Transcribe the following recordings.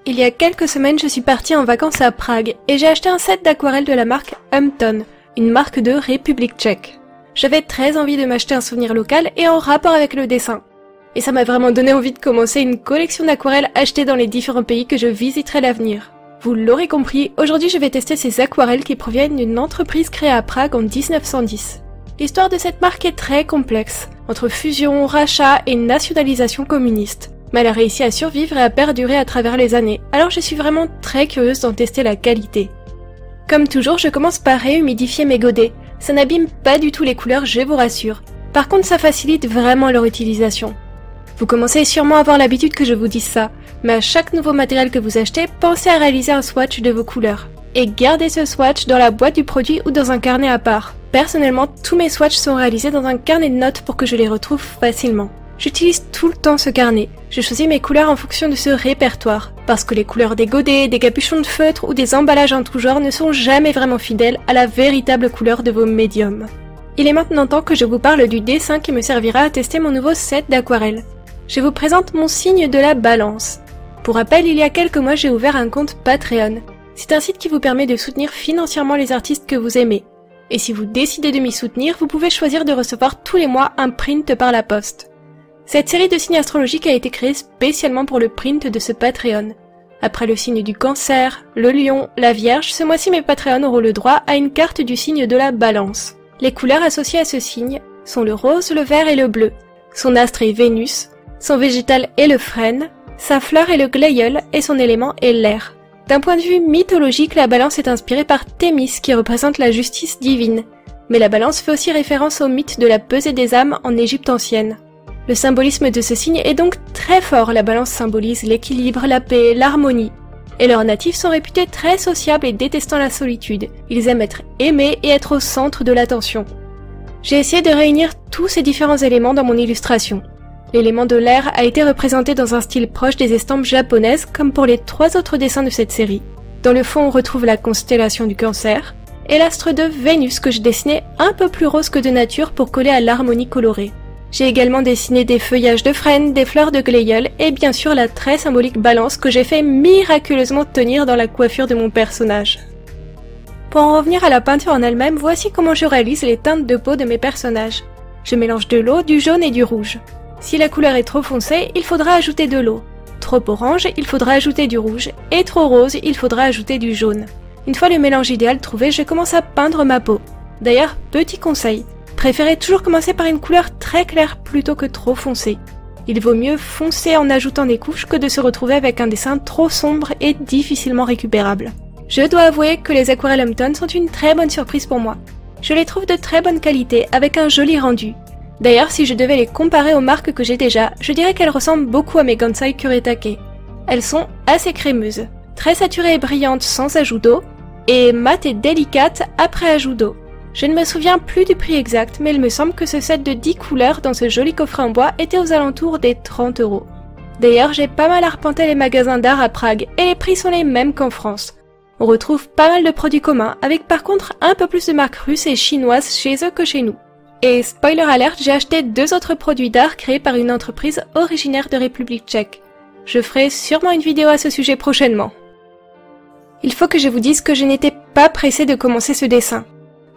Il y a quelques semaines, je suis partie en vacances à Prague et j'ai acheté un set d'aquarelles de la marque Hampton, une marque de République tchèque. J'avais très envie de m'acheter un souvenir local et en rapport avec le dessin. Et ça m'a vraiment donné envie de commencer une collection d'aquarelles achetées dans les différents pays que je visiterai à l'avenir. Vous l'aurez compris, aujourd'hui je vais tester ces aquarelles qui proviennent d'une entreprise créée à Prague en 1910. L'histoire de cette marque est très complexe, entre fusion, rachat et nationalisation communiste. Mais elle a réussi à survivre et à perdurer à travers les années, alors je suis vraiment très curieuse d'en tester la qualité. Comme toujours, je commence par réhumidifier mes godets. Ça n'abîme pas du tout les couleurs, je vous rassure. Par contre, ça facilite vraiment leur utilisation. Vous commencez sûrement à avoir l'habitude que je vous dise ça, mais à chaque nouveau matériel que vous achetez, pensez à réaliser un swatch de vos couleurs. Et gardez ce swatch dans la boîte du produit ou dans un carnet à part. Personnellement, tous mes swatchs sont réalisés dans un carnet de notes pour que je les retrouve facilement. J'utilise tout le temps ce carnet. Je choisis mes couleurs en fonction de ce répertoire, parce que les couleurs des godets, des capuchons de feutre ou des emballages en tout genre ne sont jamais vraiment fidèles à la véritable couleur de vos médiums. Il est maintenant temps que je vous parle du dessin qui me servira à tester mon nouveau set d'aquarelles. Je vous présente mon signe de la balance. Pour rappel, il y a quelques mois, j'ai ouvert un compte Patreon. C'est un site qui vous permet de soutenir financièrement les artistes que vous aimez. Et si vous décidez de m'y soutenir, vous pouvez choisir de recevoir tous les mois un print par la poste. Cette série de signes astrologiques a été créée spécialement pour le print de ce Patreon. Après le signe du Cancer, le Lion, la Vierge, ce mois-ci mes Patreons auront le droit à une carte du signe de la Balance. Les couleurs associées à ce signe sont le rose, le vert et le bleu. Son astre est Vénus, son végétal est le frêne, sa fleur est le glaïeul et son élément est l'air. D'un point de vue mythologique, la Balance est inspirée par Thémis qui représente la justice divine. Mais la Balance fait aussi référence au mythe de la pesée des âmes en Égypte ancienne. Le symbolisme de ce signe est donc très fort, la Balance symbolise l'équilibre, la paix, l'harmonie. Et leurs natifs sont réputés très sociables et détestant la solitude. Ils aiment être aimés et être au centre de l'attention. J'ai essayé de réunir tous ces différents éléments dans mon illustration. L'élément de l'air a été représenté dans un style proche des estampes japonaises comme pour les 3 autres dessins de cette série. Dans le fond, on retrouve la constellation du Cancer et l'astre de Vénus que je dessinais un peu plus rose que de nature pour coller à l'harmonie colorée. J'ai également dessiné des feuillages de frêne, des fleurs de glaïeul et bien sûr la très symbolique balance que j'ai fait miraculeusement tenir dans la coiffure de mon personnage. Pour en revenir à la peinture en elle-même, voici comment je réalise les teintes de peau de mes personnages. Je mélange de l'eau, du jaune et du rouge. Si la couleur est trop foncée, il faudra ajouter de l'eau. Trop orange, il faudra ajouter du rouge. Et trop rose, il faudra ajouter du jaune. Une fois le mélange idéal trouvé, je commence à peindre ma peau. D'ailleurs, petit conseil. Préférez toujours commencer par une couleur très claire plutôt que trop foncée. Il vaut mieux foncer en ajoutant des couches que de se retrouver avec un dessin trop sombre et difficilement récupérable. Je dois avouer que les aquarelles Hampton sont une très bonne surprise pour moi. Je les trouve de très bonne qualité avec un joli rendu. D'ailleurs, si je devais les comparer aux marques que j'ai déjà, je dirais qu'elles ressemblent beaucoup à mes Kansai Kuretake. Elles sont assez crémeuses, très saturées et brillantes sans ajout d'eau, et mates et délicates après ajout d'eau. Je ne me souviens plus du prix exact, mais il me semble que ce set de 10 couleurs dans ce joli coffret en bois était aux alentours des 30 €. D'ailleurs, j'ai pas mal arpenté les magasins d'art à Prague, et les prix sont les mêmes qu'en France. On retrouve pas mal de produits communs, avec par contre un peu plus de marques russes et chinoises chez eux que chez nous. Et spoiler alert, j'ai acheté 2 autres produits d'art créés par une entreprise originaire de République tchèque. Je ferai sûrement une vidéo à ce sujet prochainement. Il faut que je vous dise que je n'étais pas pressée de commencer ce dessin.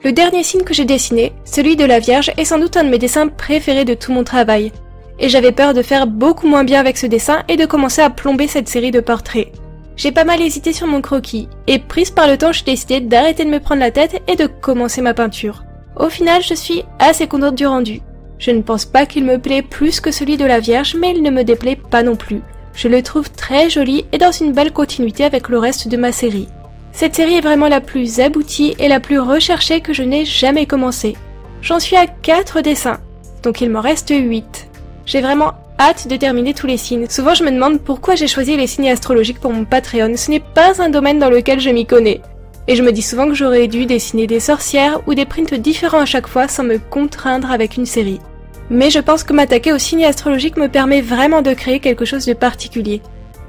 Le dernier signe que j'ai dessiné, celui de la Vierge, est sans doute un de mes dessins préférés de tout mon travail. Et j'avais peur de faire beaucoup moins bien avec ce dessin et de commencer à plomber cette série de portraits. J'ai pas mal hésité sur mon croquis, et prise par le temps, j'ai décidé d'arrêter de me prendre la tête et de commencer ma peinture. Au final, je suis assez contente du rendu. Je ne pense pas qu'il me plaît plus que celui de la Vierge, mais il ne me déplaît pas non plus. Je le trouve très joli et dans une belle continuité avec le reste de ma série. Cette série est vraiment la plus aboutie et la plus recherchée que je n'ai jamais commencé. J'en suis à 4 dessins, donc il m'en reste 8. J'ai vraiment hâte de terminer tous les signes. Souvent je me demande pourquoi j'ai choisi les signes astrologiques pour mon Patreon, ce n'est pas un domaine dans lequel je m'y connais. Et je me dis souvent que j'aurais dû dessiner des sorcières ou des prints différents à chaque fois sans me contraindre avec une série. Mais je pense que m'attaquer aux signes astrologiques me permet vraiment de créer quelque chose de particulier.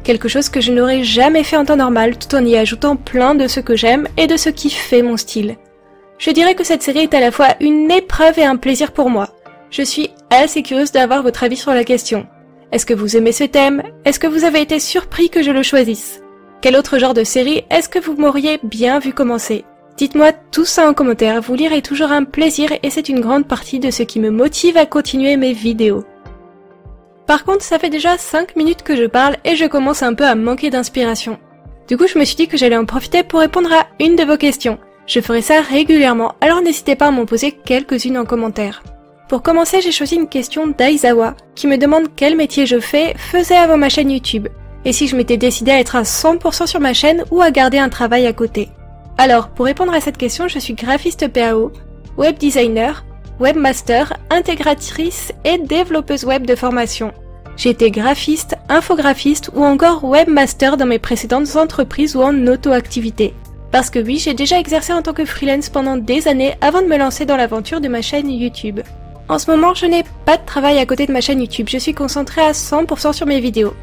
Quelque chose que je n'aurais jamais fait en temps normal tout en y ajoutant plein de ce que j'aime et de ce qui fait mon style. Je dirais que cette série est à la fois une épreuve et un plaisir pour moi. Je suis assez curieuse d'avoir votre avis sur la question. Est-ce que vous aimez ce thème? Est-ce que vous avez été surpris que je le choisisse? Quel autre genre de série est-ce que vous m'auriez bien vu commencer? Dites-moi tout ça en commentaire, vous lire est toujours un plaisir et c'est une grande partie de ce qui me motive à continuer mes vidéos. Par contre, ça fait déjà 5 minutes que je parle et je commence un peu à manquer d'inspiration. Du coup, je me suis dit que j'allais en profiter pour répondre à une de vos questions. Je ferai ça régulièrement, alors n'hésitez pas à m'en poser quelques-unes en commentaire. Pour commencer, j'ai choisi une question d'Aizawa, qui me demande quel métier je faisais avant ma chaîne YouTube, et si je m'étais décidée à être à 100% sur ma chaîne ou à garder un travail à côté. Alors, pour répondre à cette question, je suis graphiste PAO, web designer, webmaster, intégratrice et développeuse web de formation. J'ai été graphiste, infographiste ou encore webmaster dans mes précédentes entreprises ou en auto-activité. Parce que oui, j'ai déjà exercé en tant que freelance pendant des années avant de me lancer dans l'aventure de ma chaîne YouTube. En ce moment, je n'ai pas de travail à côté de ma chaîne YouTube, je suis concentrée à 100% sur mes vidéos.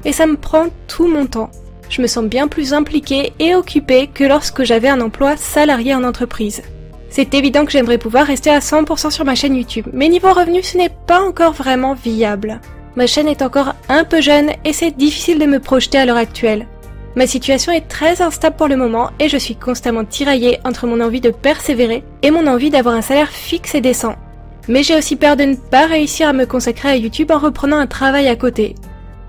Et ça me prend tout mon temps. Je me sens bien plus impliquée et occupée que lorsque j'avais un emploi salarié en entreprise. C'est évident que j'aimerais pouvoir rester à 100% sur ma chaîne YouTube, mais niveau revenu, ce n'est pas encore vraiment viable. Ma chaîne est encore un peu jeune et c'est difficile de me projeter à l'heure actuelle. Ma situation est très instable pour le moment et je suis constamment tiraillée entre mon envie de persévérer et mon envie d'avoir un salaire fixe et décent. Mais j'ai aussi peur de ne pas réussir à me consacrer à YouTube en reprenant un travail à côté.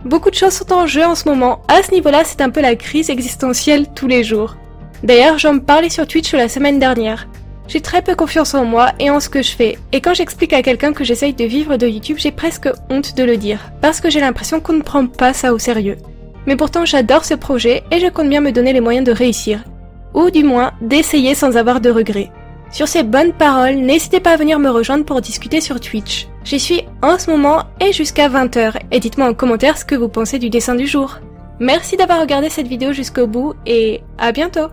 Beaucoup de choses sont en jeu en ce moment, à ce niveau-là c'est un peu la crise existentielle tous les jours. D'ailleurs j'en parlais sur Twitch la semaine dernière. J'ai très peu confiance en moi et en ce que je fais, et quand j'explique à quelqu'un que j'essaye de vivre de YouTube, j'ai presque honte de le dire, parce que j'ai l'impression qu'on ne prend pas ça au sérieux. Mais pourtant j'adore ce projet et je compte bien me donner les moyens de réussir, ou du moins d'essayer sans avoir de regrets. Sur ces bonnes paroles, n'hésitez pas à venir me rejoindre pour discuter sur Twitch. J'y suis en ce moment et jusqu'à 20h, et dites-moi en commentaire ce que vous pensez du dessin du jour. Merci d'avoir regardé cette vidéo jusqu'au bout et à bientôt!